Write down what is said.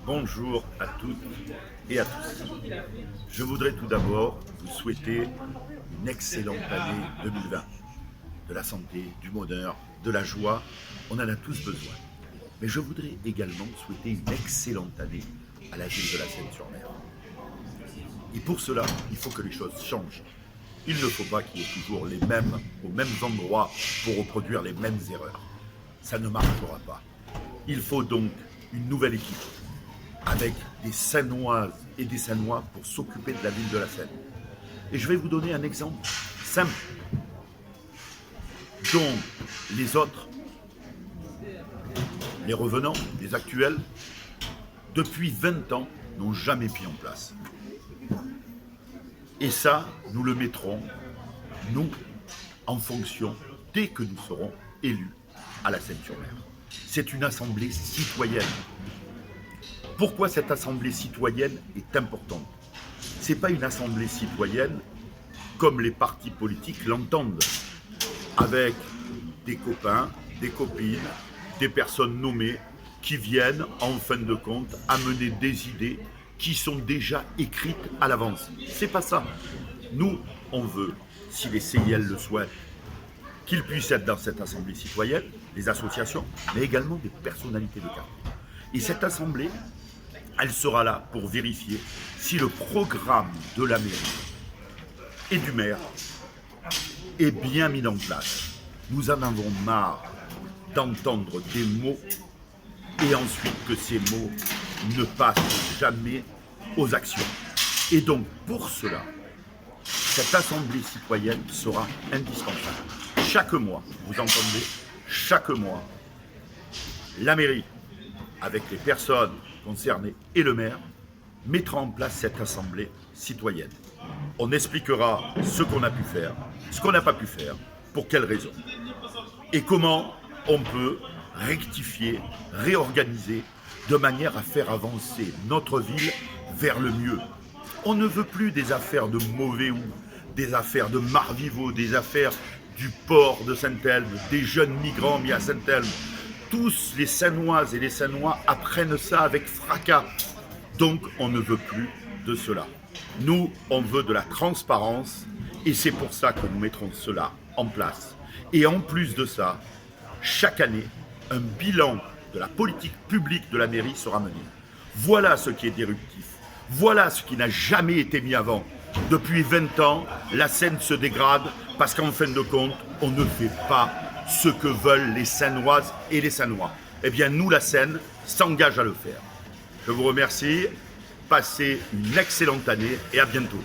Bonjour à toutes et à tous. Je voudrais tout d'abord vous souhaiter une excellente année 2020. De la santé, du bonheur, de la joie, on en a tous besoin. Mais je voudrais également souhaiter une excellente année à la ville de la Seine-sur-Mer. Et pour cela, il faut que les choses changent. Il ne faut pas qu'il y ait toujours les mêmes aux mêmes endroits pour reproduire les mêmes erreurs. Ça ne marchera pas. Il faut donc une nouvelle équipe avec des Seinoises et des Seinois pour s'occuper de la ville de la Seine. Et je vais vous donner un exemple simple dont les autres, les revenants, les actuels, depuis 20 ans, n'ont jamais mis en place. Et ça, nous le mettrons, nous, en fonction, dès que nous serons élus à la Seine-sur-Mer. C'est une assemblée citoyenne. Pourquoi cette assemblée citoyenne est importante? Ce n'est pas une assemblée citoyenne comme les partis politiques l'entendent, avec des copains, des copines, des personnes nommées qui viennent, en fin de compte, amener des idées qui sont déjà écrites à l'avance. C'est pas ça. Nous, on veut, si les CIL le souhaitent, qu'ils puissent être dans cette assemblée citoyenne, les associations, mais également des personnalités de quartier. Et cette assemblée, elle sera là pour vérifier si le programme de la mairie et du maire est bien mis en place. Nous en avons marre d'entendre des mots et ensuite que ces mots ne passent jamais aux actions. Et donc, pour cela, cette assemblée citoyenne sera indispensable. Chaque mois, vous entendez, chaque mois, la mairie, avec les personnes concernées et le maire, mettra en place cette assemblée citoyenne. On expliquera ce qu'on a pu faire, ce qu'on n'a pas pu faire, pour quelles raisons, et comment on peut rectifier, réorganiser, de manière à faire avancer notre ville vers le mieux. On ne veut plus des affaires de mauvais ou des affaires de Marviveau, des affaires du port de Saint-Elme, des jeunes migrants mis à Saint-Elme. Tous les Seinoises et les Seinois apprennent ça avec fracas. Donc on ne veut plus de cela. Nous, on veut de la transparence et c'est pour ça que nous mettrons cela en place. Et en plus de ça, chaque année, un bilan de la politique publique de la mairie sera mené. Voilà ce qui est disruptif. Voilà ce qui n'a jamais été mis avant. Depuis 20 ans, la Seine se dégrade parce qu'en fin de compte, on ne fait pas ce que veulent les Seinoises et les Seinois. Eh bien, nous, la Seine, s'engage à le faire. Je vous remercie. Passez une excellente année et à bientôt.